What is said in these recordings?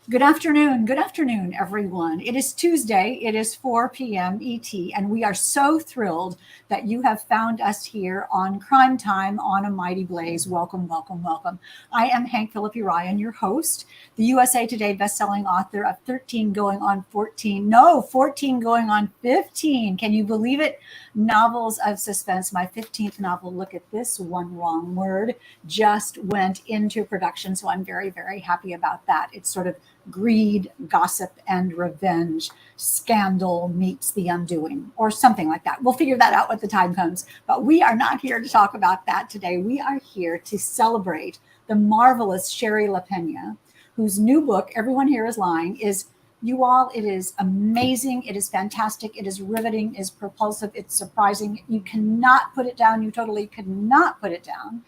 Good afternoon, everyone. It is Tuesday. It is 4 p.m. ET, and we are so thrilled that you have found us here on Crime Time on a Mighty Blaze. Welcome, welcome, welcome. I am Hank Phillippi Ryan, your host, the USA Today bestselling author of 13 going on 14, no, 14 going on 15. Can you believe it? Novels of suspense. My 15th novel, look at this one wrong word, just went into production. So I'm very, very happy about that. It's sort of greed, gossip, and revenge. Scandal meets the undoing, or something like that. We'll figure that out when the time comes. But we are not here to talk about that today. We are here to celebrate the marvelous Shari Lapena, whose new book, Everyone Here is Lying, is, you all, it is amazing. It is fantastic. It is riveting. It is propulsive. It's surprising. You cannot put it down. You totally could not put it down.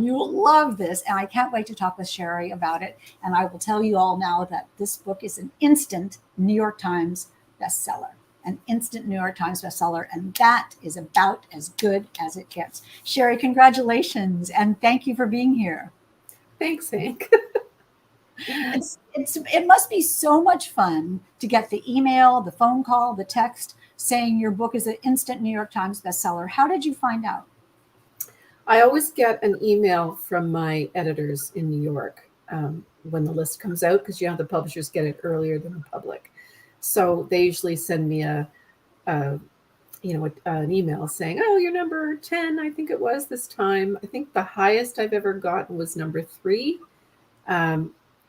You will love this, and I can't wait to talk with Shari about it. And I will tell you all now that this book is an instant New York Times bestseller, an instant New York Times bestseller, and that is about as good as it gets. Shari, congratulations, and thank you for being here. Thanks, Hank. It must be so much fun to get the email, the phone call, the text saying your book is an instant New York Times bestseller. How did you find out? I always get an email from my editors in New York when the list comes out, because the publishers get it earlier than the public. So they usually send me an email saying, "Oh, you're number 10, I think it was this time." I think the highest I've ever gotten was number 3.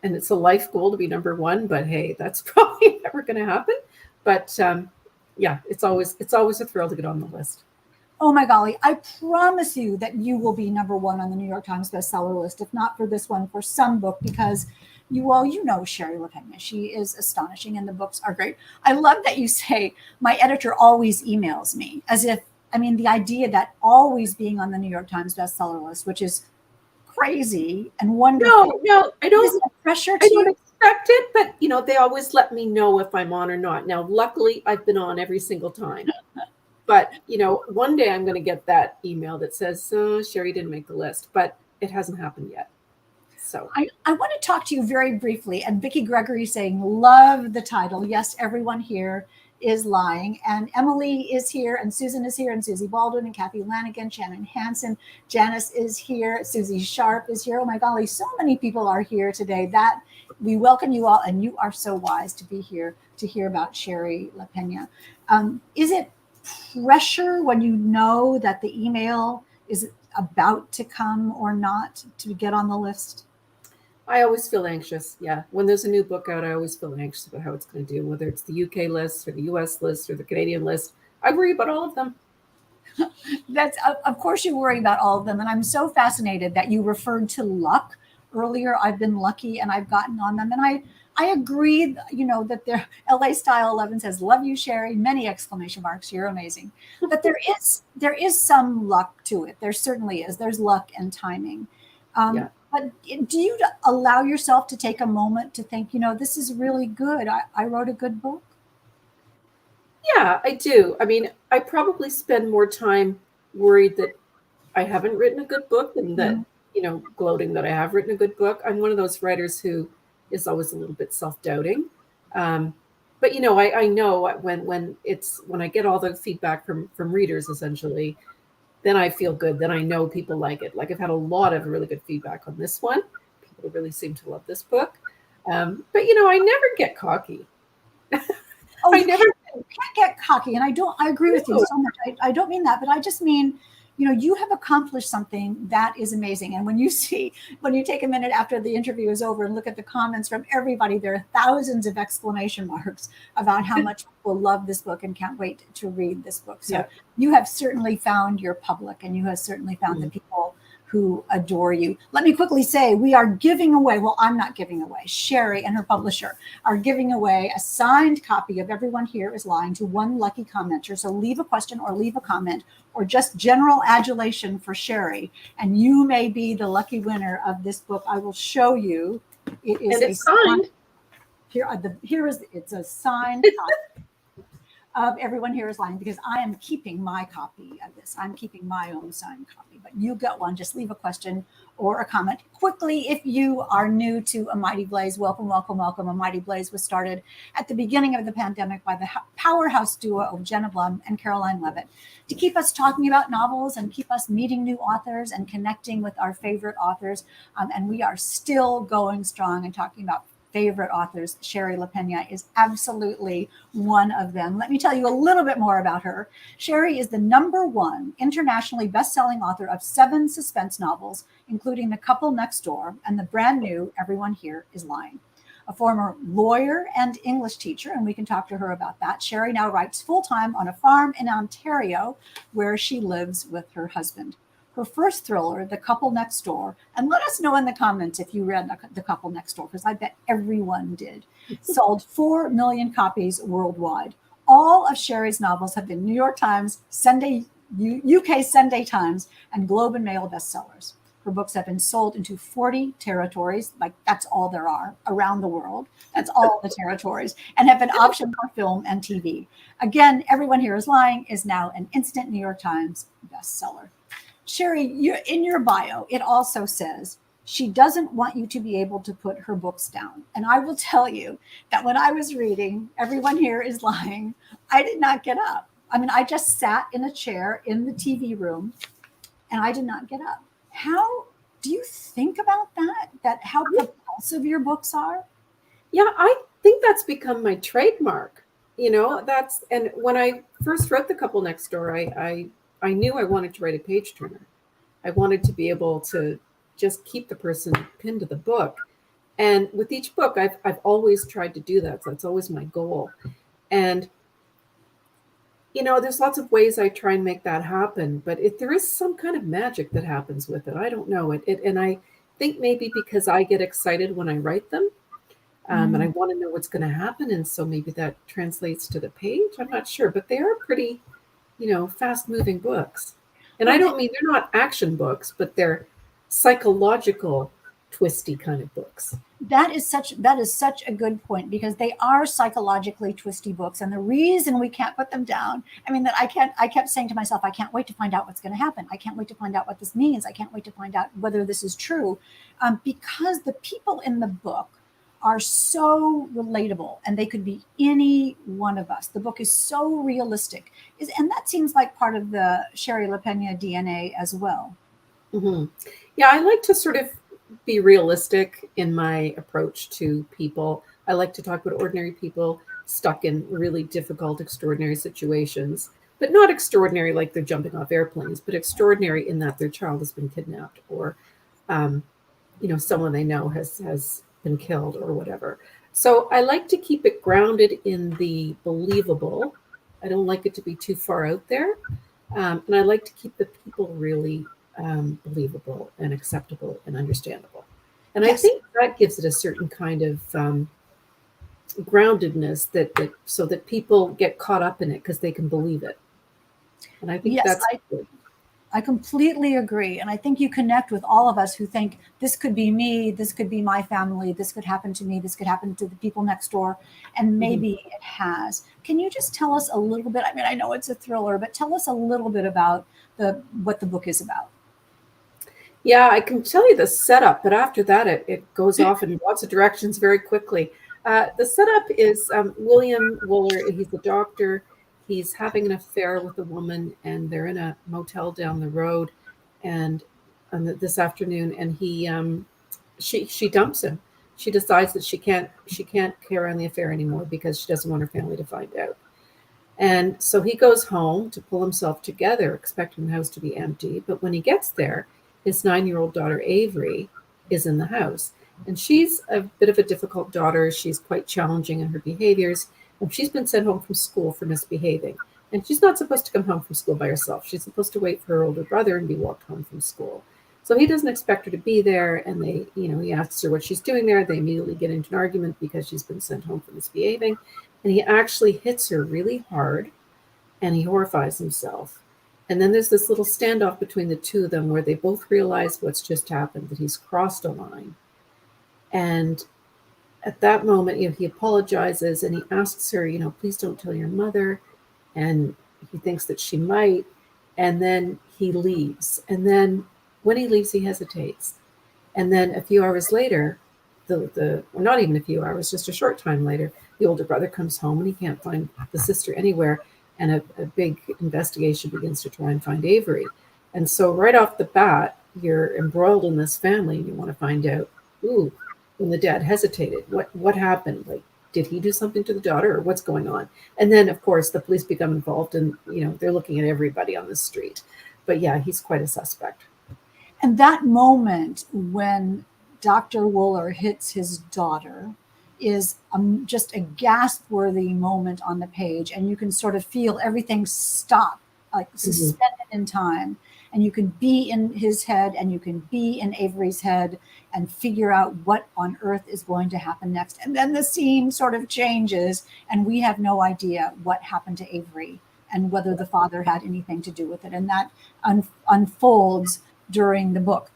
And it's a life goal to be number 1, but hey, that's probably never going to happen. But it's always a thrill to get on the list. Oh my golly, I promise you that you will be number 1 on the New York Times bestseller list, if not for this one, for some book, because you know Shari Lapena. She is astonishing and the books are great. I love that you say, my editor always emails me, as if, the idea that always being on the New York Times bestseller list, which is crazy and wonderful. No, I don't. Is it pressure to I don't you? expect it, but they always let me know if I'm on or not. Now, luckily, I've been on every single time. But, one day I'm going to get that email that says, Shari didn't make the list, but it hasn't happened yet. So I want to talk to you very briefly. And Vicki Gregory saying, love the title. Yes, everyone here is lying. And Emily is here, and Susan is here, and Susie Baldwin, and Kathy Lanigan, Shannon Hansen, Janice is here, Susie Sharp is here. Oh my golly, so many people are here today. That we welcome you all, and you are so wise to be here to hear about Shari Lapena. Is it pressure when you know that the email is about to come or not to get on the list? I always feel anxious. Yeah. When there's a new book out, I always feel anxious about how it's going to do, whether it's the UK list or the US list or the Canadian list. I worry about all of them. That's, of course you worry about all of them. And I'm so fascinated that you referred to luck earlier. I've been lucky and I've gotten on them. And I agree, that their LA Style 11 says, love you, Shari, many exclamation marks. You're amazing. But there is some luck to it. There certainly is. There's luck and timing. Yeah. But do you allow yourself to take a moment to think, this is really good. I wrote a good book. Yeah, I do. I probably spend more time worried that I haven't written a good book than that, gloating that I have written a good book. I'm one of those writers who is always a little bit self-doubting. But I know when I get all the feedback from readers, essentially, then I feel good. Then I know people like it. Like, I've had a lot of really good feedback on this one. People really seem to love this book. But I never get cocky. Oh, you can't get cocky. And I agree with you so much. I don't mean that, but I just mean, you have accomplished something that is amazing. And when you take a minute after the interview is over and look at the comments from everybody, there are thousands of exclamation marks about how much people love this book and can't wait to read this book. So you have certainly found your public, and you have certainly found the people who adore you. Let me quickly say, we are giving away, well, I'm not giving away, Shari and her publisher are giving away a signed copy of Everyone Here is Lying to one lucky commenter. So leave a question or leave a comment or just general adulation for Shari, and you may be the lucky winner of this book. I will show you. It is, and it's signed. It's a signed copy of Everyone Here is Lying, because I am keeping my copy of this. I'm keeping my own signed copy, but you get one. Just leave a question or a comment. Quickly, if you are new to A Mighty Blaze, welcome, welcome, welcome. A Mighty Blaze was started at the beginning of the pandemic by the powerhouse duo of Jenna Blum and Caroline Levitt to keep us talking about novels and keep us meeting new authors and connecting with our favorite authors. And we are still going strong and talking about favorite authors. Shari Lapena is absolutely one of them. Let me tell you a little bit more about her. Shari is the #1 internationally best-selling author of 7 suspense novels, including The Couple Next Door and the brand new Everyone Here is Lying. A former lawyer and English teacher, and we can talk to her about that. Shari now writes full-time on a farm in Ontario where she lives with her husband. Her first thriller, The Couple Next Door, and let us know in the comments if you read The Couple Next Door, because I bet everyone did, sold 4 million copies worldwide. All of Shari's novels have been New York Times, UK Sunday Times, and Globe and Mail bestsellers. Her books have been sold into 40 territories, like that's all there are around the world. That's all the territories, and have been optioned for film and TV. Again, Everyone Here is Lying is now an instant New York Times bestseller. Shari, in your bio, it also says she doesn't want you to be able to put her books down. And I will tell you that when I was reading Everyone Here is Lying, I did not get up. I mean, I just sat in a chair in the TV room and I did not get up. How do you think about that? That how propulsive your books are? Yeah, I think that's become my trademark. And when I first wrote The Couple Next Door, I knew I wanted to write a page turner. I wanted to be able to just keep the person pinned to the book. And with each book, I've always tried to do that. So that's always my goal. And, there's lots of ways I try and make that happen. But if there is some kind of magic that happens with it, I don't know. And I think maybe because I get excited when I write them, and I want to know what's going to happen. And so maybe that translates to the page. I'm not sure. But they are pretty fast moving books. And I don't mean they're not action books, but they're psychological, twisty kind of books. That is such a good point, because they are psychologically twisty books. And the reason we can't put them down, that I kept saying to myself, I can't wait to find out what's going to happen. I can't wait to find out what this means. I can't wait to find out whether this is true. Because the people in the book are so relatable, and they could be any one of us. The book is so realistic, and that seems like part of the Shari Lapena DNA as well. Mm-hmm. Yeah, I like to sort of be realistic in my approach to people. I like to talk about ordinary people stuck in really difficult, extraordinary situations, but not extraordinary like they're jumping off airplanes, but extraordinary in that their child has been kidnapped, or someone they know has been killed or whatever. So I like to keep it grounded in the believable. I don't like it to be too far out there. And I like to keep the people really believable and acceptable and understandable. And yes. I think that gives it a certain kind of groundedness that so that people get caught up in it because they can believe it. And I think that's good. I completely agree. And I think you connect with all of us who think this could be me, this could be my family, this could happen to me, this could happen to the people next door. And maybe it has. Can you just tell us a little bit? I know it's a thriller, but tell us a little bit about what the book is about. Yeah, I can tell you the setup, but after that, it goes off in lots of directions very quickly. The setup is William Wooler. He's a doctor. He's having an affair with a woman, and they're in a motel down the road, and this afternoon, and she dumps him. She decides that she can't carry on the affair anymore because she doesn't want her family to find out. And so he goes home to pull himself together, expecting the house to be empty. But when he gets there, his 9-year-old daughter Avery is in the house, and she's a bit of a difficult daughter. She's quite challenging in her behaviors. And she's been sent home from school for misbehaving. And she's not supposed to come home from school by herself. She's supposed to wait for her older brother and be walked home from school. So he doesn't expect her to be there. And he asks her what she's doing there. They immediately get into an argument because she's been sent home for misbehaving. And he actually hits her really hard, and he horrifies himself. And then there's this little standoff between the two of them where they both realize what's just happened, that he's crossed a line. And at that moment, he apologizes and he asks her, please don't tell your mother. And he thinks that she might. And then he leaves. And then when he leaves, he hesitates. And then a few hours later, well, not even a few hours, just a short time later, the older brother comes home and he can't find the sister anywhere. And a big investigation begins to try and find Avery. And so right off the bat, you're embroiled in this family and you want to find out, ooh, when the dad hesitated, what happened? Like, did he do something to the daughter or what's going on? And then, of course, the police become involved and, they're looking at everybody on the street. But yeah, he's quite a suspect. And that moment when Dr. Wooler hits his daughter is just a gasp-worthy moment on the page, and you can sort of feel everything stop, like suspended in time, and you can be in his head and you can be in Avery's head and figure out what on earth is going to happen next. And then the scene sort of changes and we have no idea what happened to Avery and whether the father had anything to do with it. And that unfolds during the book.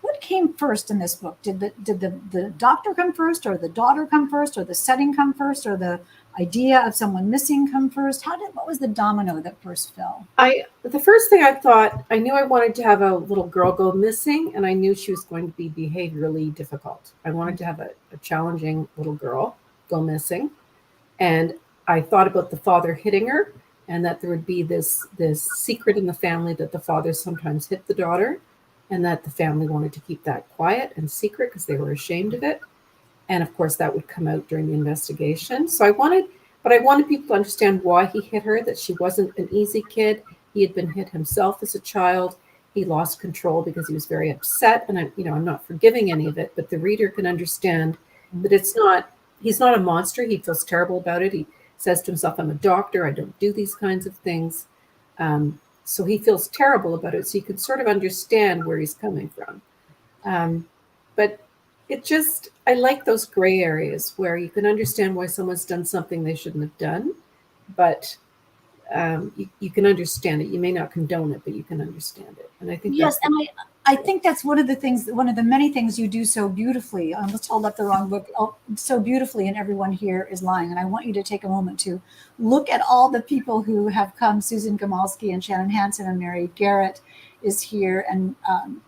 What came first in this book? Did the doctor come first, or the daughter come first, or the setting come first, or the idea of someone missing come first? What was the domino that first fell? The first thing I thought, I knew I wanted to have a little girl go missing, and I knew she was going to be behaviorally difficult. I wanted to have a challenging little girl go missing, and I thought about the father hitting her, and that there would be this secret in the family that the father sometimes hit the daughter, and that the family wanted to keep that quiet and secret because they were ashamed of it. And of course, that would come out during the investigation. So I wanted people to understand why he hit her, that she wasn't an easy kid. He had been hit himself as a child. He lost control because he was very upset. And I'm not forgiving any of it, but the reader can understand that he's not a monster. He feels terrible about it. He says to himself, I'm a doctor. I don't do these kinds of things. So he feels terrible about it. So you can sort of understand where he's coming from. But I like those gray areas where you can understand why someone's done something they shouldn't have done, but you can understand it. You may not condone it, but you can understand it. And I think yes, and I think that's one of the many things you do so beautifully. I almost held up the wrong book. So beautifully, and everyone here is lying. And I want you to take a moment to look at all the people who have come. Susan Gamalski and Shannon Hansen and Mary Garrett is here, and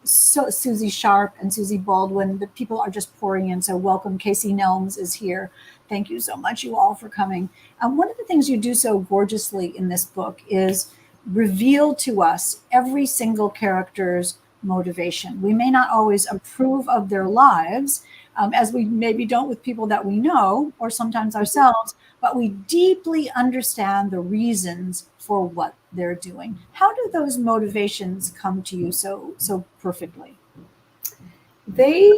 so Susie Sharp and Susie Baldwin. The people are just pouring in. So welcome. Casey Nelms is here. Thank you so much, you all, for coming. One of the things you do so gorgeously in this book is reveal to us every single character's motivation. We may not always approve of their lives, as we maybe don't with people that we know, or sometimes ourselves, but we deeply understand the reasons for what they're doing. How do those motivations come to you so perfectly? They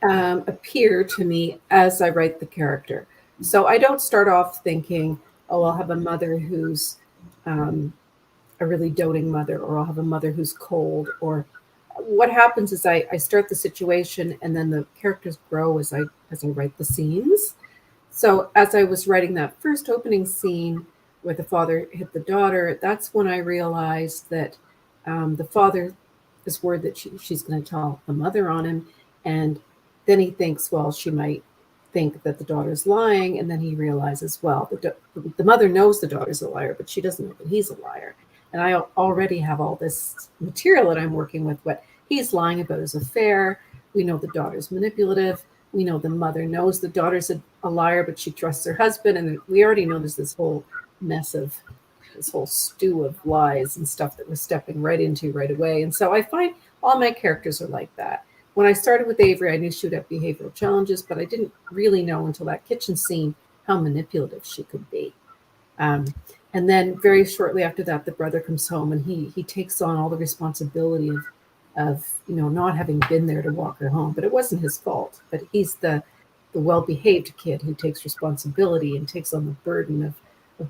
appear to me as I write the character. So I don't start off thinking, oh, I'll have a mother who's a really doting mother, or I'll have a mother who's cold. Or what happens is I start the situation, and then the characters grow as I write the scenes. So as I was writing that first opening scene where the father hit the daughter, that's when I realized that the father is worried that she's going to tell the mother on him. And then he thinks, well, she might think that the daughter's lying. And then he realizes, well, the mother knows the daughter's a liar, but she doesn't know that he's a liar. And I already have all this material that I'm working with, what he's lying about his affair. We know the daughter's manipulative. We know the mother knows the daughter's a liar, but she trusts her husband. And we already know there's this whole mess of this whole stew of lies and stuff that we're stepping right into right away. And so I find all my characters are like that. When I started with Avery, I knew she would have behavioral challenges, but I didn't really know until that kitchen scene how manipulative she could be. And then very shortly after that, the brother comes home and he takes on all the responsibility of not having been there to walk her home. But it wasn't his fault. But he's the well-behaved kid who takes responsibility and takes on the burden of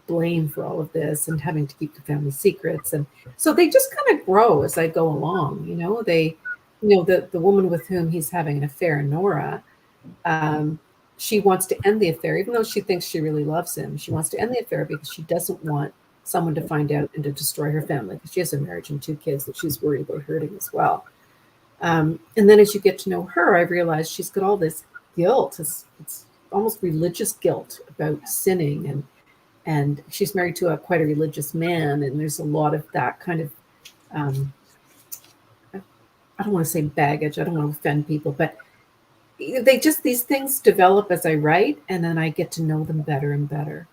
blame for all of this and having to keep the family secrets. And so they just kind of grow as I go along. The woman with whom he's having an affair, Nora, she wants to end the affair, even though she thinks she really loves him. She wants to end the affair because she doesn't want someone to find out and to destroy her family, because she has a marriage and 2 kids that she's worried about hurting as well. And then as you get to know her, I realized she's got all this guilt. It's almost religious guilt about sinning, and she's married to quite a religious man, and there's a lot of that kind of I don't want to say baggage. I don't want to offend people, but these things develop as I write, and then I get to know them better and better.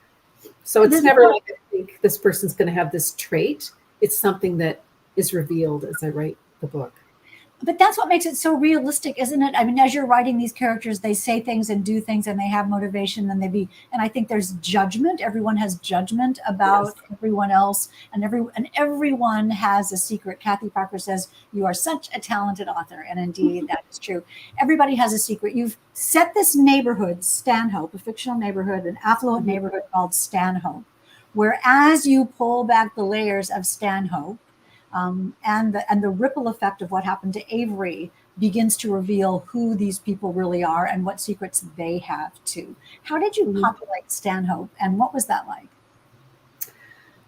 So it's never like I think this person's going to have this trait. It's something that is revealed as I write the book. But that's what makes it so realistic, isn't it? I mean, as you're writing these characters, they say things and do things, and they have motivation, and and I think there's judgment. Everyone has judgment about everyone else, and everyone has a secret. Kathy Parker says, "You are such a talented author," and indeed, that is true. Everybody has a secret. You've set this neighborhood, Stanhope, a fictional neighborhood, an affluent neighborhood called Stanhope, where as you pull back the layers of Stanhope, and the ripple effect of what happened to Avery begins to reveal who these people really are and what secrets they have too. How did you populate Stanhope, and what was that like?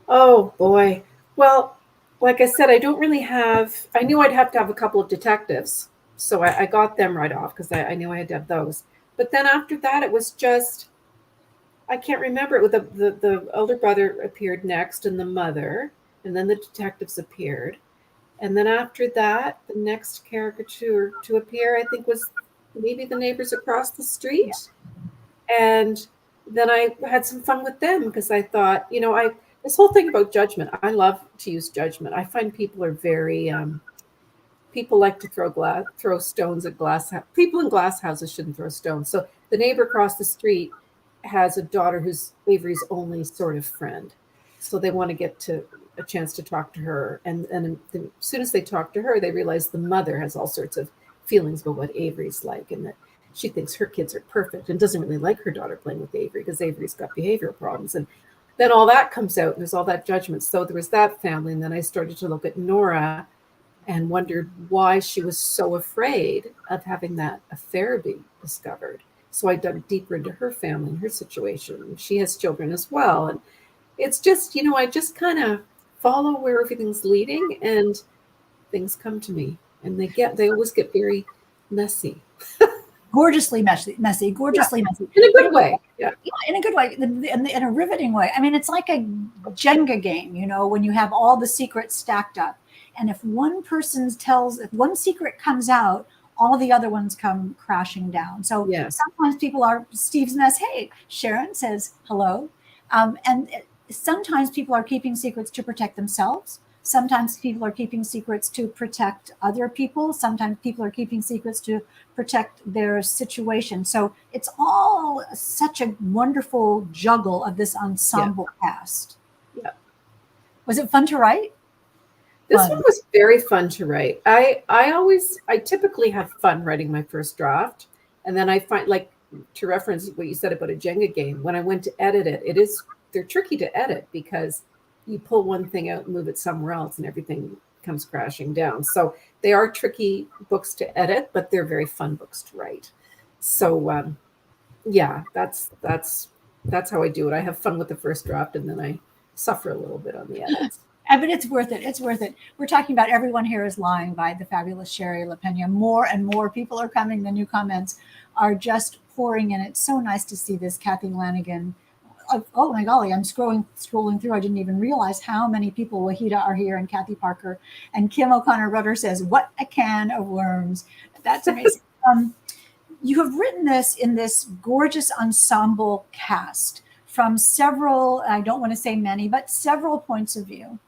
Oh boy. Well, like I said, I don't really have. I knew I'd have to have a couple of detectives, so I got them right off because I knew I had to have those. But then after that, it was just I can't remember. The elder brother appeared next, and the mother, and then the detectives appeared. And then after that, the next caricature to appear, I think, was maybe the neighbors across the street. And then I had some fun with them because I thought, this whole thing about judgment, I love to use judgment. I find people are very, people like to throw stones at glass. People in glass houses shouldn't throw stones. So the neighbor across the street has a daughter who's Avery's only sort of friend. So they want to get to a chance to talk to her. And as soon as they talk to her, they realize the mother has all sorts of feelings about what Avery's like, and that she thinks her kids are perfect and doesn't really like her daughter playing with Avery because Avery's got behavioral problems. And then all that comes out, and there's all that judgment. So there was that family. And then I started to look at Nora and wondered why she was so afraid of having that affair be discovered. So I dug deeper into her family and her situation. She has children as well. And it's just, I just kind of follow where everything's leading, and things come to me, and they always get very messy. Gorgeously messy, gorgeously messy. In a good way. Yeah, in a good way, in a riveting way. I mean, it's like a Jenga game, when you have all the secrets stacked up. And if one secret comes out, all the other ones come crashing down. So sometimes people are Steve's mess. Hey, Sharon says hello. And sometimes people are keeping secrets to protect themselves. Sometimes people are keeping secrets to protect other people. Sometimes people are keeping secrets to protect their situation. So it's all such a wonderful juggle of this ensemble cast. Yeah. Was it fun to write? This one was very fun to write. I typically have fun writing my first draft. And then I find, like, to reference what you said about a Jenga game, when I went to edit it, they're tricky to edit because you pull one thing out and move it somewhere else and everything comes crashing down. So they are tricky books to edit, but they're very fun books to write. So that's how I do it. I have fun with the first draft, and then I suffer a little bit on the edits. But it's worth it. It's worth it. We're talking about Everyone Here is Lying by the fabulous Shari Lapena. More and more people are coming. The new comments are just pouring in. It's so nice to see this. Kathy Lanigan. Oh my golly, I'm scrolling through. I didn't even realize how many people. Wahida are here, and Kathy Parker, and Kim O'Connor Rudder says, "What a can of worms." That's amazing. You have written this in this gorgeous ensemble cast from several, I don't want to say many, but several points of view.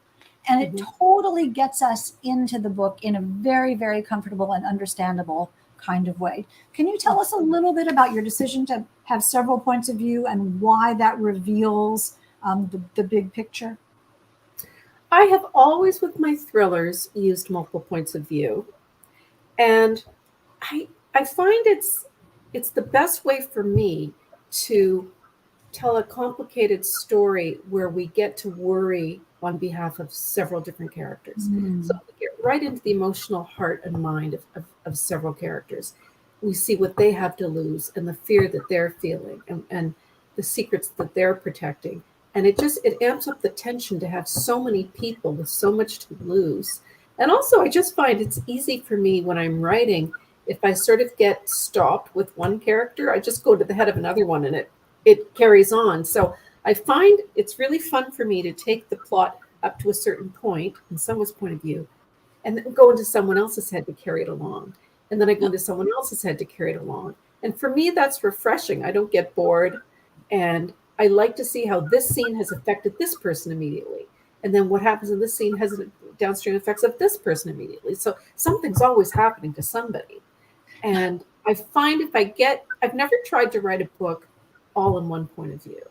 And it totally gets us into the book in a very, very comfortable and understandable kind of way. Can you tell us a little bit about your decision to have several points of view and why that reveals the big picture? I have always, with my thrillers, used multiple points of view. And I find it's the best way for me to tell a complicated story where we get to worry on behalf of several different characters. So we get right into the emotional heart and mind of several characters. We see what they have to lose and the fear that they're feeling and the secrets that they're protecting. And it amps up the tension to have so many people with so much to lose. And also, I just find it's easy for me when I'm writing, if I sort of get stopped with one character, I just go to the head of another one and it carries on. So I find it's really fun for me to take the plot up to a certain point in someone's point of view and then go into someone else's head to carry it along. And then I go into someone else's head to carry it along. And for me, that's refreshing. I don't get bored. And I like to see how this scene has affected this person immediately. And then what happens in this scene has downstream effects of this person immediately. So something's always happening to somebody. And I find I've never tried to write a book all in one point of view.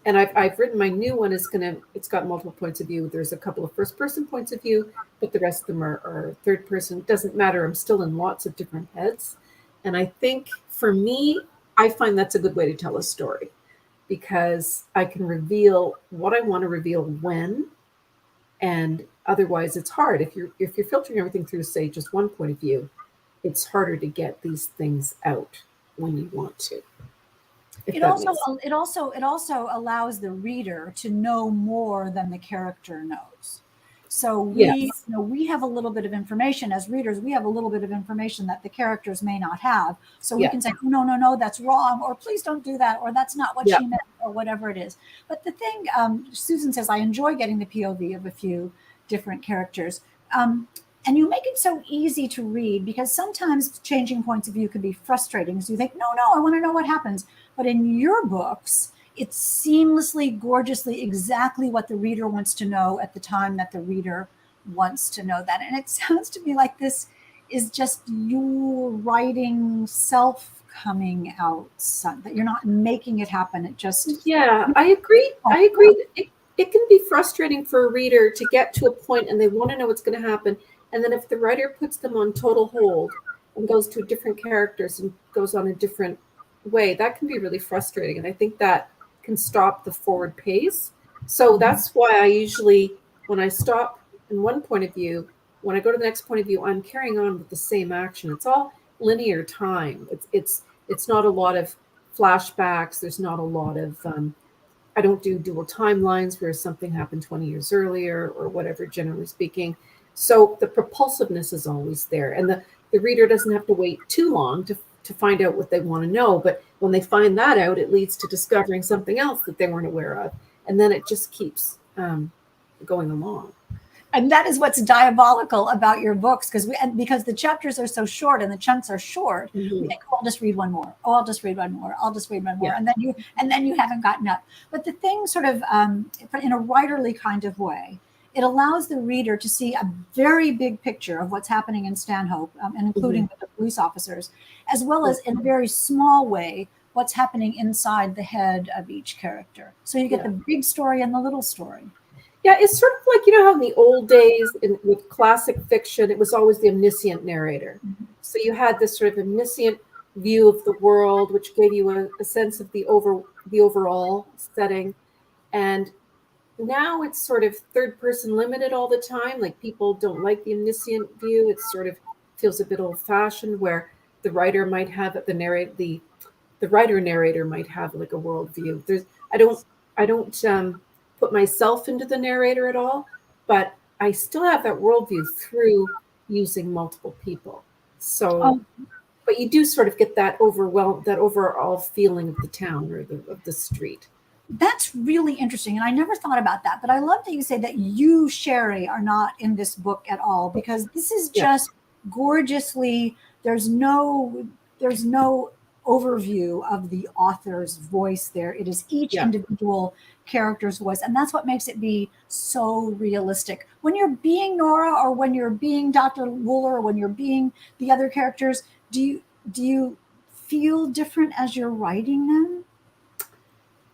And I've written my new one it's got multiple points of view. There's a couple of first person points of view, but the rest of them are third person. It doesn't matter. I'm still in lots of different heads. And I think for me, I find that's a good way to tell a story, because I can reveal what I want to reveal when, and otherwise it's hard. If you're filtering everything through, say, just one point of view, it's harder to get these things out when you want to. It also allows the reader to know more than the character knows. So we have a little bit of information as readers. We have a little bit of information that the characters may not have. So we can say, no, that's wrong, or please don't do that, or that's not what she meant, or whatever it is. But the thing, Susan says, I enjoy getting the POV of a few different characters. And you make it so easy to read, because sometimes changing points of view can be frustrating. So you think, no, I want to know what happens. But in your books, it's seamlessly, gorgeously, exactly what the reader wants to know at the time that the reader wants to know that. And it sounds to me like this is just your writing self coming out, that you're not making it happen. It just... Yeah, I agree. It can be frustrating for a reader to get to a point and they want to know what's going to happen. And then if the writer puts them on total hold and goes to different characters and goes on a different way, that can be really frustrating. And I think that can stop the forward pace. So that's why I usually, when I stop in one point of view, when I go to the next point of view, I'm carrying on with the same action. It's all linear time. It's not a lot of flashbacks. There's not a lot of, I don't do dual timelines where something happened 20 years earlier or whatever, generally speaking. So the propulsiveness is always there. And the reader doesn't have to wait too long to find out what they want to know. But when they find that out, it leads to discovering something else that they weren't aware of. And then it just keeps going along. And that is what's diabolical about your books, because the chapters are so short and the chunks are short. Mm-hmm. You think, I'll just read one more. Oh, I'll just read one more. I'll just read one more. Yeah. And then you haven't gotten up. But the thing sort of, in a writerly kind of way, it allows the reader to see a very big picture of what's happening in Stanhope, and including with the police officers, as well as in a very small way, what's happening inside the head of each character. So you get the big story and the little story. Yeah, it's sort of like, how in the old days with classic fiction, it was always the omniscient narrator. Mm-hmm. So you had this sort of omniscient view of the world, which gave you a sense of the overall setting. And now it's sort of third person limited all the time. Like, people don't like the omniscient view. It sort of feels a bit old fashioned, where the writer might have the writer narrator might have like a worldview. I don't put myself into the narrator at all, but I still have that worldview through using multiple people. So, but you do sort of get that overall feeling of the town or of the street. That's really interesting. And I never thought about that, but I love that you say that you, Shari, are not in this book at all, because this is just gorgeously, there's no overview of the author's voice there. It is each individual character's voice. And that's what makes it be so realistic. When you're being Nora, or when you're being Dr. Wooler, or when you're being the other characters, do you feel different as you're writing them?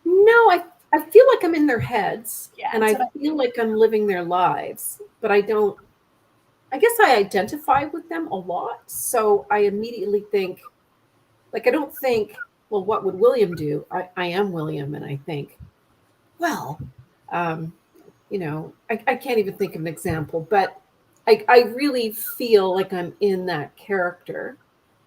No, I feel like I'm in their heads, and I feel like I'm living their lives, but I guess I identify with them a lot. So I immediately think, like, I don't think, well, what would William do? I am William, and I think, well, I can't even think of an example, but I really feel like I'm in that character,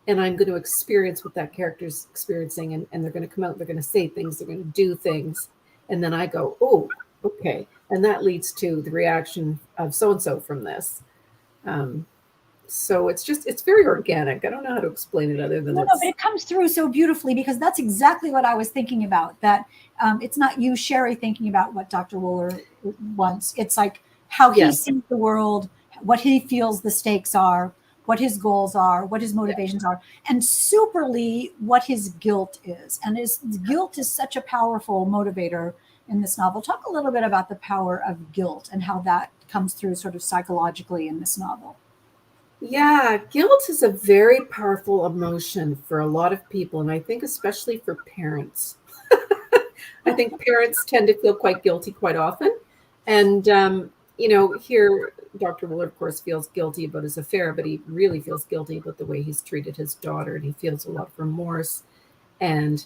and I'm going to experience what that character's experiencing, and they're going to come out, they're going to say things, they're going to do things, and then I go, oh, okay, and that leads to the reaction of so-and-so from this. So it's very organic. I don't know how to explain it other than but it comes through so beautifully, because that's exactly what I was thinking about, that it's not you, Shari, thinking about what Dr. Wooler wants. It's like how he sees the world, what he feels the stakes are, what his goals are, what his motivations are, and superly what his guilt is. And his guilt is such a powerful motivator in this novel. Talk a little bit about the power of guilt and how that comes through sort of psychologically in this novel. Yeah, guilt is a very powerful emotion for a lot of people, and I think especially for parents. I think parents tend to feel quite guilty quite often. And, here, Dr. Wooler, of course, feels guilty about his affair, but he really feels guilty about the way he's treated his daughter, and he feels a lot of remorse. And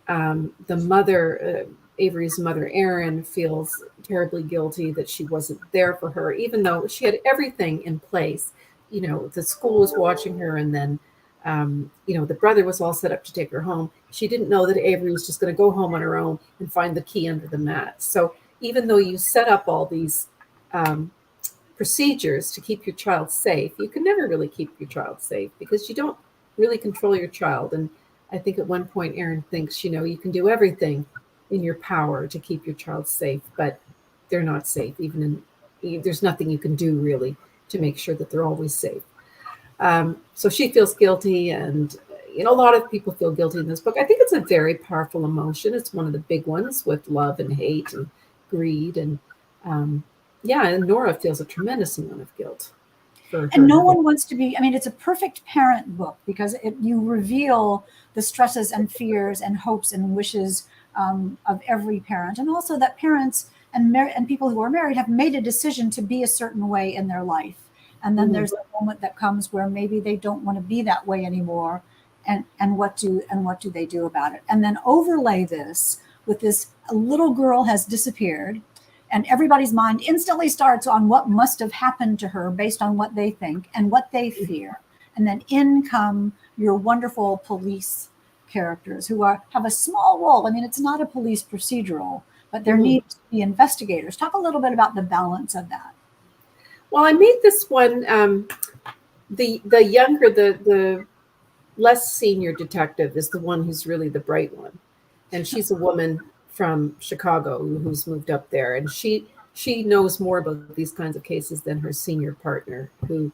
the mother, Avery's mother, Erin, feels terribly guilty that she wasn't there for her, even though she had everything in place. The school was watching her, and then, the brother was all set up to take her home. She didn't know that Avery was just going to go home on her own and find the key under the mat. So even though you set up all these procedures to keep your child safe, you can never really keep your child safe because you don't really control your child. And I think at one point, Erin thinks, you can do everything in your power to keep your child safe, but they're not safe. There's nothing you can do really to make sure that they're always safe. So she feels guilty, and a lot of people feel guilty in this book. I think it's a very powerful emotion. It's one of the big ones with love and hate and greed, and and Nora feels a tremendous amount of guilt. And no one wants to be, it's a perfect parent book because you reveal the stresses and fears and hopes and wishes of every parent. And also that parents and people who are married have made a decision to be a certain way in their life. And then there's a moment that comes where maybe they don't want to be that way anymore. And what do they do about it? And then overlay this with this little girl has disappeared, and everybody's mind instantly starts on what must have happened to her based on what they think and what they fear. And then in come your wonderful police characters who have a small role. It's not a police procedural, but there need to be investigators. Talk a little bit about the balance of that. Well, I made this one, the younger, the less senior detective is the one who's really the bright one. And she's a woman from Chicago who's moved up there. And she knows more about these kinds of cases than her senior partner, who,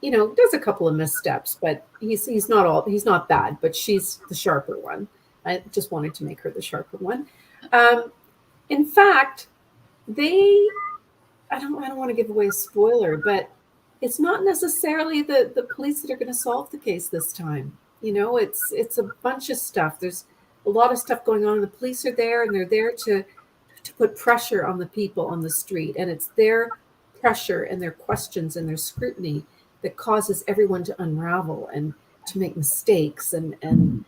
does a couple of missteps, but he's not bad, but she's the sharper one. I just wanted to make her the sharper one. In fact, I don't want to give away a spoiler, but it's not necessarily the police that are going to solve the case this time. It's a bunch of stuff. There's a lot of stuff going on. The police are there, and they're there to put pressure on the people on the street. And it's their pressure and their questions and their scrutiny that causes everyone to unravel and to make mistakes and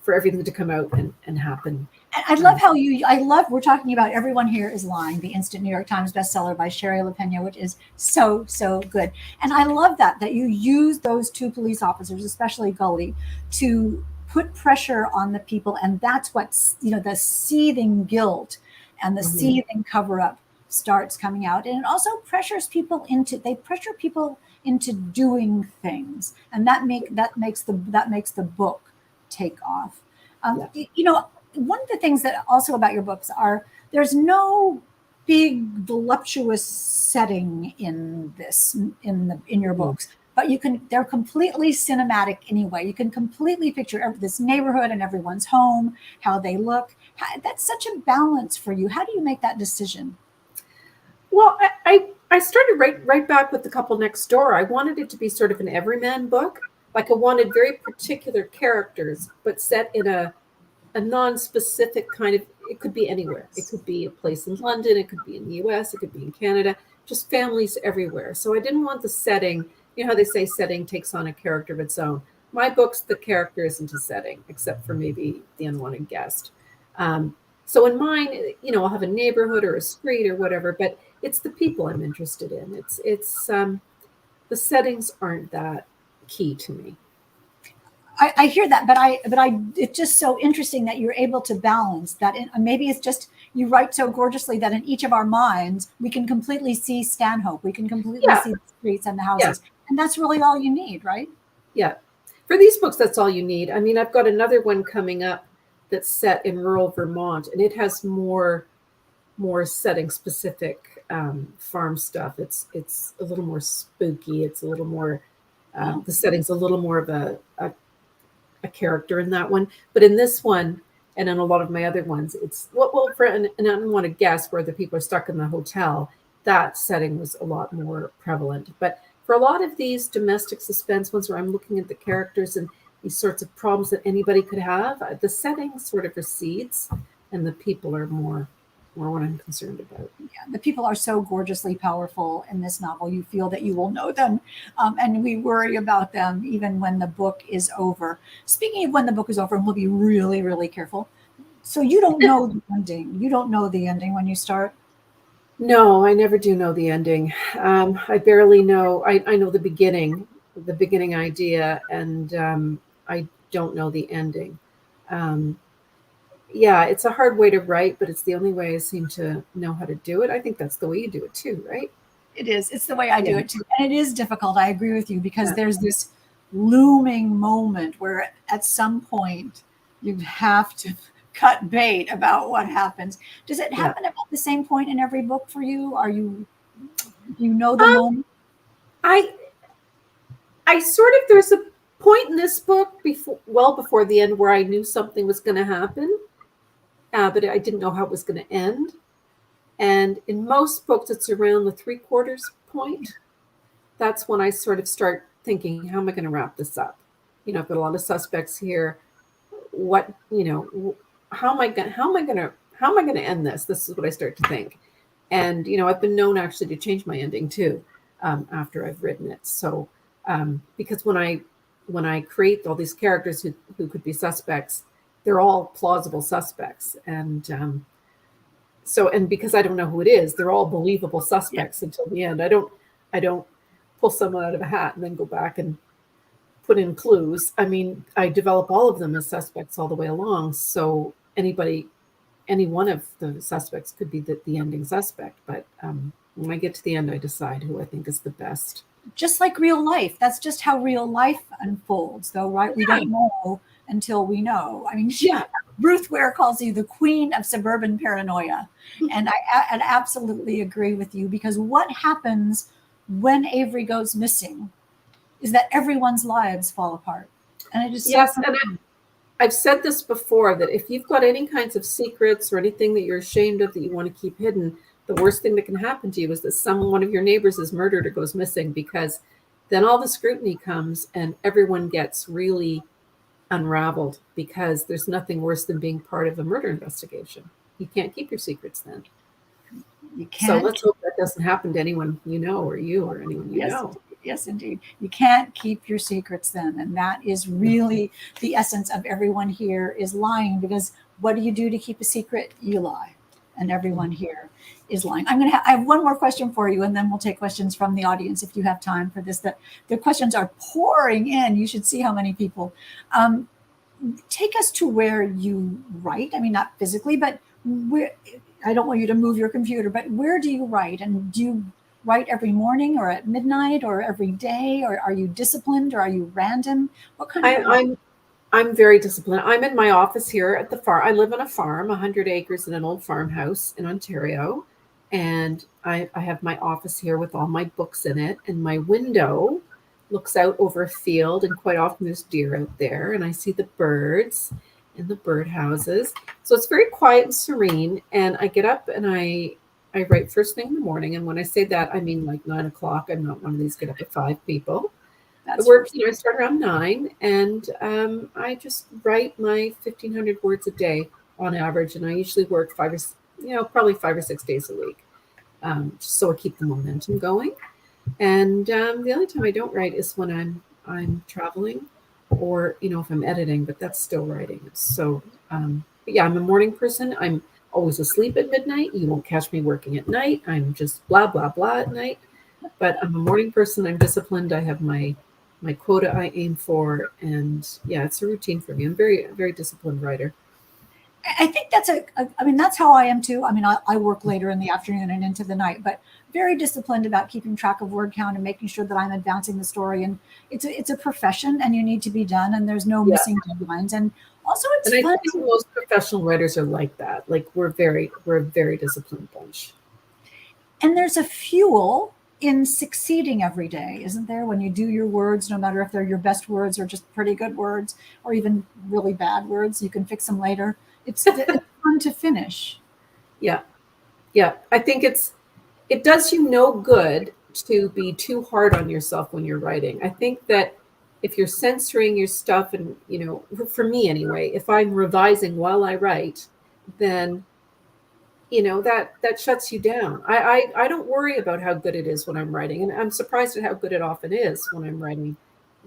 for everything to come out and happen. I love we're talking about Everyone Here is Lying, the instant New York Times bestseller by Shari Lapena, which is so, so good. And I love that you use those two police officers, especially Gully, to put pressure on the people. And that's what, the seething guilt and the seething cover-up starts coming out. And it also pressures people into doing things. And that makes the book take off. One of the things that also about your books are there's no big voluptuous setting in your books, but they're completely cinematic anyway. You can completely picture this neighborhood and everyone's home, how they look. That's such a balance for you. How do you make that decision? Well, I started right back with The Couple Next Door. I wanted it to be sort of an everyman book. Like I wanted very particular characters, but set in a non-specific kind of, it could be anywhere. It could be a place in London, it could be in the US, it could be in Canada, just families everywhere. So I didn't want the setting, how they say setting takes on a character of its own. My book's the character isn't a setting, except for maybe the unwanted guest. So in mine, I'll have a neighborhood or a street or whatever, but it's the people I'm interested in. It's the settings aren't that key to me. I hear that, but it's just so interesting that you're able to balance that. Maybe it's just you write so gorgeously that in each of our minds we can completely see Stanhope, we can completely see the streets and the houses, and that's really all you need, right? Yeah, for these books, that's all you need. I've got another one coming up that's set in rural Vermont, and it has more setting specific farm stuff. It's a little more spooky. It's a little more the setting's a little more of a character in that one. But in this one, and in a lot of my other ones, it's well for and I don't want to guess where the people are stuck in the hotel. That setting was a lot more prevalent. But for a lot of these domestic suspense ones where I'm looking at the characters and these sorts of problems that anybody could have, the setting sort of recedes and the people are more what I'm concerned about. Yeah, the people are so gorgeously powerful in this novel. You feel that you will know them, and we worry about them even when the book is over. Speaking of when the book is over, and we'll be really, really careful. So you don't know the ending. You don't know the ending when you start. No, I never do know the ending. I barely know. I know the beginning idea, and I don't know the ending. Um, yeah, it's a hard way to write, but it's the only way I seem to know how to do it. I think that's the way you do it too, right? It is. It's the way I do Yeah. it too. And it is difficult. I agree with you because Yeah. there's this looming moment where at some point you have to cut bait about what happens. Does it Yeah. happen about the same point in every book for you? Do you know the Um, moment? I I sort of there's a point in this book well before the end where I knew something was going to happen, but I didn't know how it was going to end. And in most books, it's around the three-quarters point. That's when I sort of start thinking, how am I going to wrap this up? I've got a lot of suspects here. What, how am I going to end this? This is what I start to think. And, I've been known actually to change my ending too, after I've written it. So, because when I create all these characters who could be suspects, they're all plausible suspects. And because I don't know who it is, they're all believable suspects until the end. I don't pull someone out of a hat and then go back and put in clues. I mean, I develop all of them as suspects all the way along. So any one of the suspects could be the ending suspect. But when I get to the end, I decide who I think is the best. Just like real life. That's just how real life unfolds, though, right? We don't know until we know. I mean, Yeah. Ruth Ware calls you the queen of suburban paranoia. And I absolutely agree with you because what happens when Avery goes missing is that everyone's lives fall apart. And it is so Yes, and I've said this before that if you've got any kinds of secrets or anything that you're ashamed of that you want to keep hidden, the worst thing that can happen to you is that one of your neighbors is murdered or goes missing, because then all the scrutiny comes and everyone gets really unraveled, because there's nothing worse than being part of a murder investigation. You can't keep your secrets then. you So can't. let's hope that doesn't happen to anyone you know, or anyone you Yes, know. yes, indeed. You can't keep your secrets then. And that is really the essence of everyone here is lying, because what do you do to keep a secret? You lie. And everyone here is lying. I have one more question for you, and then we'll take questions from the audience if you have time for this. The questions are pouring in. You should see how many people. Take us to where you write. I mean, not physically, but where, I don't want you to move your computer, but where do you write? And do you write every morning or at midnight or every day? Or are you disciplined or are you random? What kind of I'm very disciplined. I'm in my office here at the farm. I live on a farm, 100 acres in an old farmhouse in Ontario. And I have my office here with all my books in it. And my window looks out over a field. And quite often there's deer out there. And I see the birds in the birdhouses. So it's very quiet and serene. And I get up and I write first thing in the morning. And when I say that, I mean like 9 o'clock. I'm not one of these get up at 5 people. I work, I start around 9, and I just write my 1,500 words a day on average, and I usually work probably 5 or 6 days a week, just so I keep the momentum going. And the only time I don't write is when I'm traveling, or if I'm editing, but that's still writing. So, but yeah, I'm a morning person. I'm always asleep at midnight. You won't catch me working at night. I'm just blah blah blah at night. But I'm a morning person. I'm disciplined. I have my quota I aim for, and yeah, it's a routine for me. I'm very, very disciplined writer. I think that's how I am too. I mean, I work later in the afternoon and into the night, but very disciplined about keeping track of word count and making sure that I'm advancing the story. And it's a profession, and you need to be done, and there's no missing deadlines. And also it's and fun. I think most professional writers are like that. Like we're a very disciplined bunch. And there's a fuel in succeeding every day, isn't there? When you do your words, no matter if they're your best words or just pretty good words or even really bad words, you can fix them later. It's fun to finish. Yeah. Yeah. I think it does you no good to be too hard on yourself when you're writing. I think that if you're censoring your stuff and, for me anyway, if I'm revising while I write, then that shuts you down. I don't worry about how good it is when I'm writing, and I'm surprised at how good it often is when I'm writing,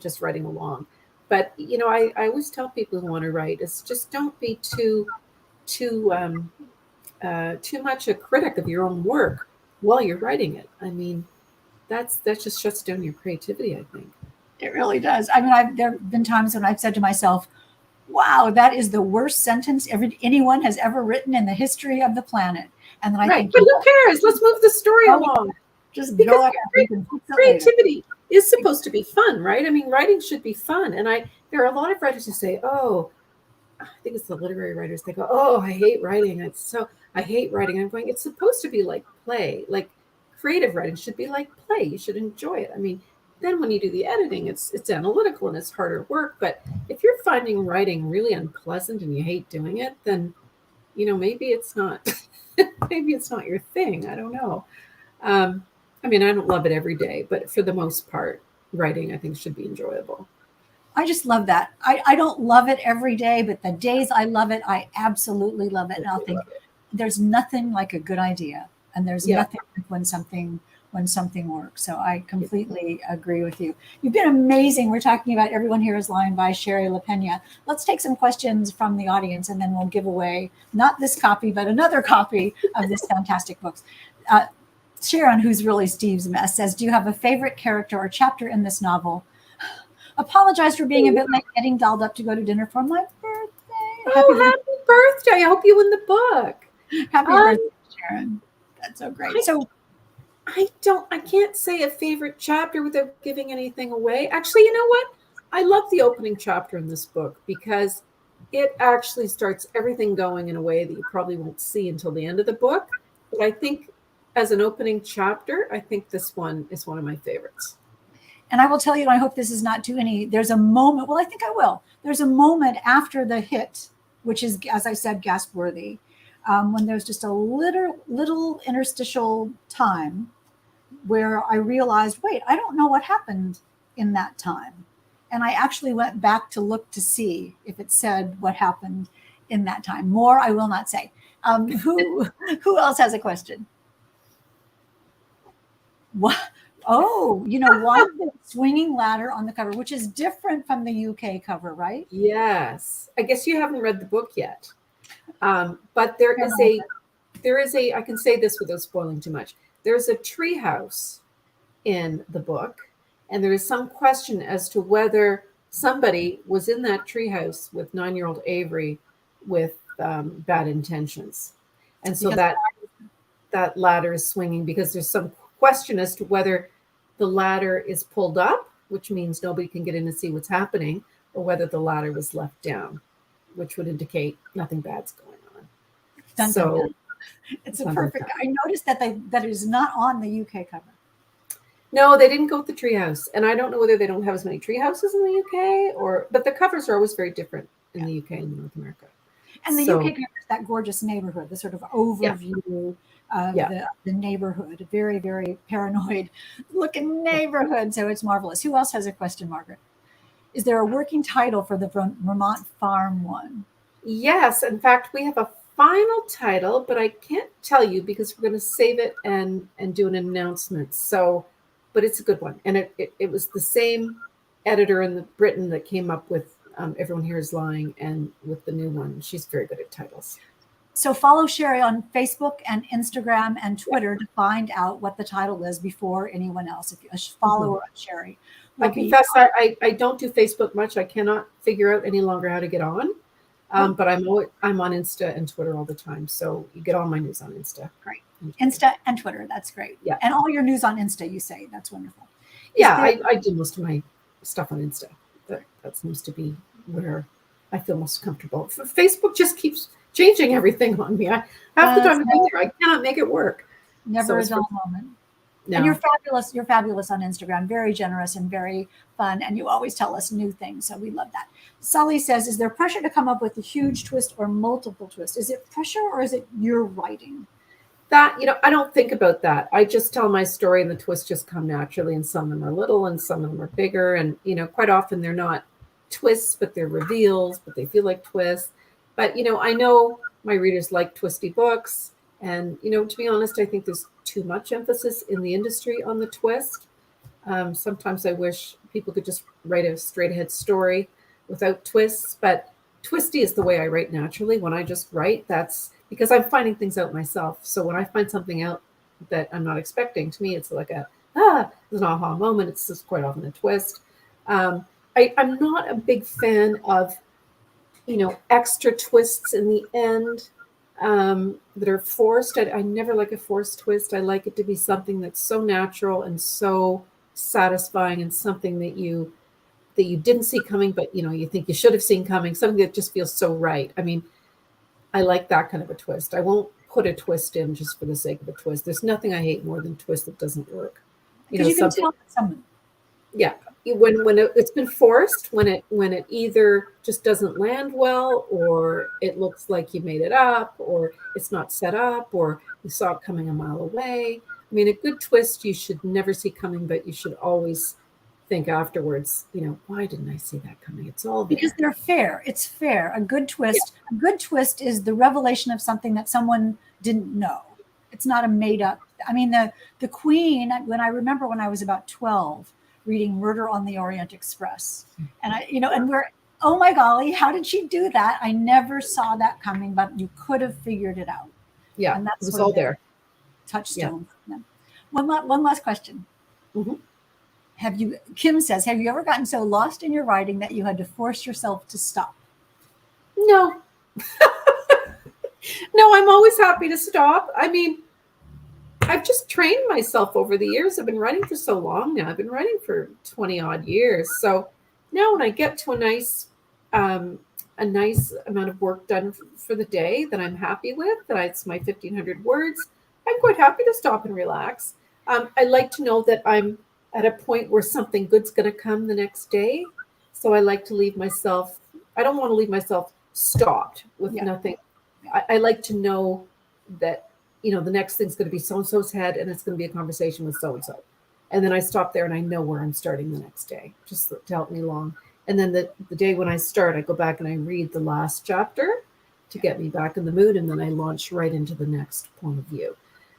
just writing along. But I always tell people who want to write is just don't be too much a critic of your own work while you're writing it. I mean, that just shuts down your creativity, I think. It really does. I mean, there have been times when I've said to myself, wow, that is the worst sentence anyone has ever written in the history of the planet. And then I think, but who cares? Let's move the story along. Just because go ahead. Creativity is supposed to be fun, right? I mean, writing should be fun. And there are a lot of writers who say, oh, I think it's the literary writers. They go, oh, I hate writing. I hate writing. I'm going, it's supposed to be like play. Like creative writing should be like play. You should enjoy it. I mean, then when you do the editing, it's analytical and it's harder work. But if you're finding writing really unpleasant and you hate doing it, then, maybe it's not, maybe it's not your thing. I don't know. I mean, I don't love it every day, but for the most part, writing, I think, should be enjoyable. I just love that. I don't love it every day, but the days I love it, I absolutely love it. And I'll think there's nothing like a good idea. And there's nothing like when something works. So I completely agree with you. You've been amazing. We're talking about Everyone Here Is Lying by Shari Lapena. Let's take some questions from the audience and then we'll give away not this copy, but another copy of this fantastic book. Sharon, who's really Steve's mess, says, do you have a favorite character or chapter in this novel? Apologize for being a bit late getting dolled up to go to dinner for my birthday. Happy birthday. I hope you win the book. Happy birthday, Sharon. That's so great. I can't say a favorite chapter without giving anything away. Actually, you know what? I love the opening chapter in this book because it actually starts everything going in a way that you probably won't see until the end of the book. But I think as an opening chapter, I think this one is one of my favorites. And I will tell you, I hope this is not there's a moment, well, I think I will. There's a moment after the hit, which is, as I said, gasp worthy, when there's just a little interstitial time where I realized, wait, I don't know what happened in that time. And I actually went back to look to see if it said what happened in that time. More I will not say. Who else has a question? What? Oh, why the swinging ladder on the cover, which is different from the UK cover, right? Yes. I guess you haven't read the book yet. But there is a, I can say this without spoiling too much. There's a treehouse in the book, and there is some question as to whether somebody was in that treehouse with 9-year-old Avery with bad intentions. And so that ladder is swinging because there's some question as to whether the ladder is pulled up, which means nobody can get in to see what's happening, or whether the ladder was left down, which would indicate nothing bad's going on. It's a perfect. I noticed that that is not on the UK cover. No, they didn't go with the treehouse, and I don't know whether they don't have as many tree houses in the UK but the covers are always very different in the UK and North America. And the UK cover is that gorgeous neighborhood, the sort of overview. The neighborhood, very, very paranoid looking neighborhood. So it's marvelous. Who else has a question, Margaret? Is there a working title for the Vermont Farm one? Yes. In fact, we have a final title, but I can't tell you because we're going to save it and do an announcement. But it's a good one. And it was the same editor in Britain that came up with Everyone Here Is Lying and with the new one. She's very good at titles. So follow Shari on Facebook and Instagram and Twitter to find out what the title is before anyone else. If you follow her on Shari. I confess I don't do Facebook much. I cannot figure out any longer how to get on. But I'm on Insta and Twitter all the time. So you get all my news on Insta. Great. Insta and Twitter. That's great. Yeah. And all your news on Insta, you say. That's wonderful. I do most of my stuff on Insta. That seems to be where I feel most comfortable. Facebook just keeps changing everything on me. Half the time I cannot make it work. Never a dull moment. No. And you're fabulous. You're fabulous on Instagram. Very generous and very fun. And you always tell us new things. So we love that. Sully says, is there pressure to come up with a huge twist or multiple twists? Is it pressure or is it your writing? That, I don't think about that. I just tell my story and the twists just come naturally. And some of them are little and some of them are bigger. And, quite often they're not twists, but they're reveals, but they feel like twists. But, I know my readers like twisty books. And, to be honest, I think there's too much emphasis in the industry on the twist. Sometimes I wish people could just write a straight ahead story without twists, but twisty is the way I write naturally. When I just write, that's because I'm finding things out myself. So when I find something out that I'm not expecting, to me, it's like it's an aha moment. It's just quite often a twist. I'm not a big fan of, extra twists in the end that are forced. I never like a forced twist. I like it to be something that's so natural and so satisfying and something that you didn't see coming, but you think you should have seen coming, something that just feels so right. I mean, I like that kind of a twist. I won't put a twist in just for the sake of a twist. There's nothing I hate more than a twist that doesn't work. Because you can tell someone. Yeah, when it's been forced, when it either just doesn't land well, or it looks like you made it up, or it's not set up, or you saw it coming a mile away. I mean, a good twist you should never see coming, but you should always think afterwards, why didn't I see that coming? It's all there. Because they're fair. It's fair. A good twist. Yeah. A good twist is the revelation of something that someone didn't know. It's not a made up. I mean, the Queen, when I was about 12, reading Murder on the Orient Express. And and we're, oh my golly, how did she do that? I never saw that coming, but you could have figured it out. Yeah, and that's it was all there. Touchstone. Yeah. One last question. Mm-hmm. Kim says, have you ever gotten so lost in your writing that you had to force yourself to stop? No. No, I'm always happy to stop. I mean, I've just trained myself over the years. I've been writing for so long now. I've been writing for 20 odd years. So now when I get to a nice amount of work done for the day that I'm happy with, it's my 1,500 words, I'm quite happy to stop and relax. I like to know that I'm at a point where something good's going to come the next day. So I like to leave myself, I don't want to leave myself stopped with nothing. I like to know that, the next thing's going to be so-and-so's head, and it's going to be a conversation with so-and-so. And then I stop there and I know where I'm starting the next day, just to help me along. And then the day when I start, I go back and I read the last chapter to get me back in the mood. And then I launch right into the next point of view.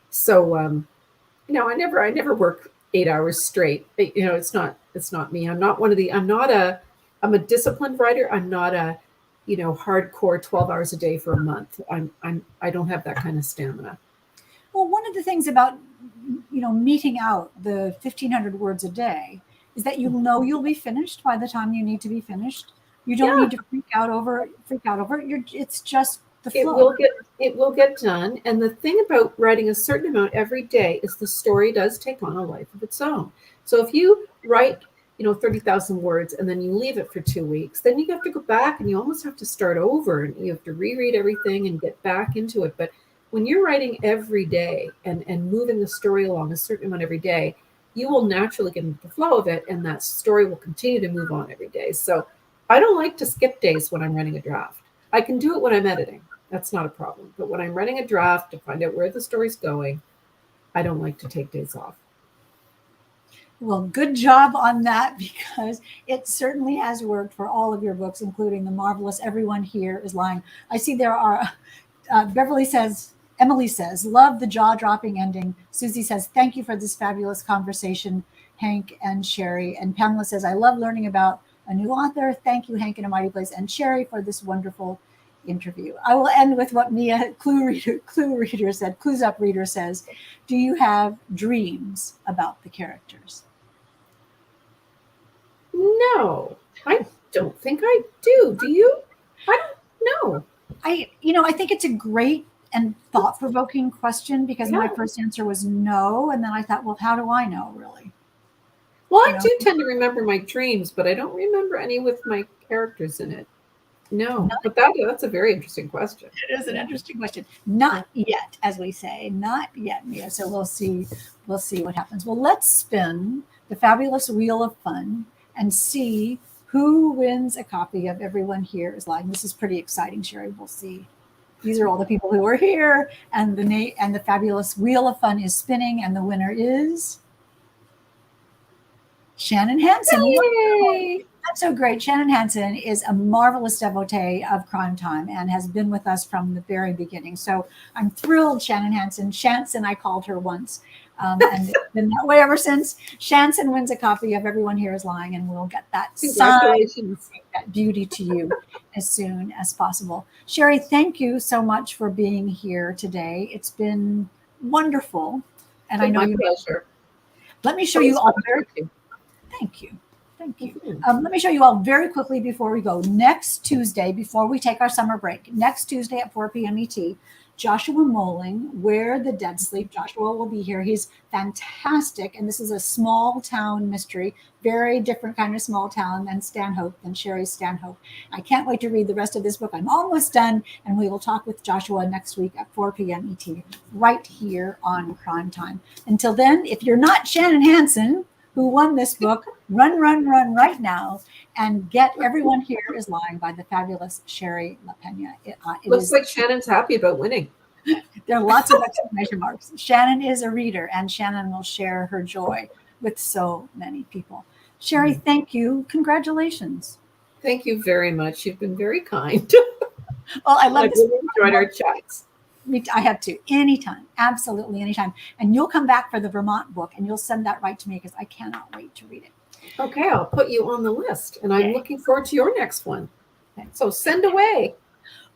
So, I never work 8 hours straight. It's not me. I'm a disciplined writer. I'm not a, hardcore 12 hours a day for a month. I don't have that kind of stamina. Well, one of the things about, meeting out the 1,500 words a day is that you'll be finished by the time you need to be finished. You don't need to freak out over it. It's just the flow. It will get done. And the thing about writing a certain amount every day is the story does take on a life of its own. So if you write, 30,000 words and then you leave it for 2 weeks, then you have to go back and you almost have to start over and you have to reread everything and get back into it. But when you're writing every day and moving the story along a certain amount every day, you will naturally get into the flow of it, and that story will continue to move on every day. So I don't like to skip days when I'm writing a draft. I can do it when I'm editing. That's not a problem. But when I'm writing a draft to find out where the story's going, I don't like to take days off. Well, good job on that, because it certainly has worked for all of your books, including the marvelous Everyone Here Is Lying. I see there are, Emily says, love the jaw-dropping ending. Susie says, thank you for this fabulous conversation, Hank and Shari. And Pamela says, I love learning about a new author. Thank you, Hank and A Mighty Place, and Shari, for this wonderful interview. I will end with what Mia, Clues Up Reader says. Do you have dreams about the characters? No, I don't think I do. Do you? I don't know. I think it's a great and thought-provoking question, because my first answer was no. And then I thought, well, how do I know, really? Well, I do tend to remember my dreams, but I don't remember any with my characters in it. No, but that's a very interesting question. It is an interesting question. Not yet, as we say, not yet, Mia. So we'll see. We'll see what happens. Well, let's spin the fabulous wheel of fun and see who wins a copy of Everyone Here is Lying. This is pretty exciting, Shari. We'll see. These are all the people who are here, and the fabulous wheel of fun is spinning, and the winner is Shannon Hansen. Yay! That's so great. Shannon Hansen is a marvelous devotee of Crime Time and has been with us from the very beginning. So I'm thrilled, Shannon Hansen. Shanson, I called her once. And it's been that way ever since. Shanson wins a copy of Everyone Here is Lying, and we'll get that signed, that beauty to you as soon as possible. Shari, thank you so much for being here today. It's been wonderful. And I know my pleasure. Let me show you all very Thank you. Thank you. Let me show you all very quickly before we go. Next Tuesday, before we take our summer break, next Tuesday at 4 p.m. ET, Joshua Moling, Where the Dead Sleep. Joshua will be here. He's fantastic. And this is a small town mystery, very different kind of small town than Shari's Stanhope. I can't wait to read the rest of this book. I'm almost done. And we will talk with Joshua next week at 4 p.m. ET, right here on Crime Time. Until then, if you're not Shannon Hansen, who won this book, run right now and get Everyone Here is Lying by the fabulous Shari Lapena. Looks like Shannon's happy about winning. There are lots of exclamation marks. Shannon is a reader, and Shannon will share her joy with so many people. Shari, thank you. Congratulations. Thank you very much. You've been very kind. Well, I love this. Really enjoyed our chats. I have to. Anytime. Absolutely anytime. And you'll come back for the Vermont book, and you'll send that right to me because I cannot wait to read it. Okay, I'll put you on the list, and I'm looking forward to your next one. So send away.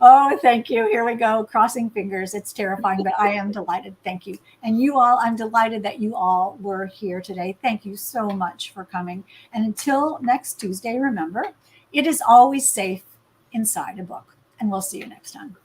Oh, thank you. Here we go. Crossing fingers. It's terrifying, but I am delighted. Thank you. And you all, I'm delighted that you all were here today. Thank you so much for coming. And until next Tuesday, remember, it is always safe inside a book. And we'll see you next time.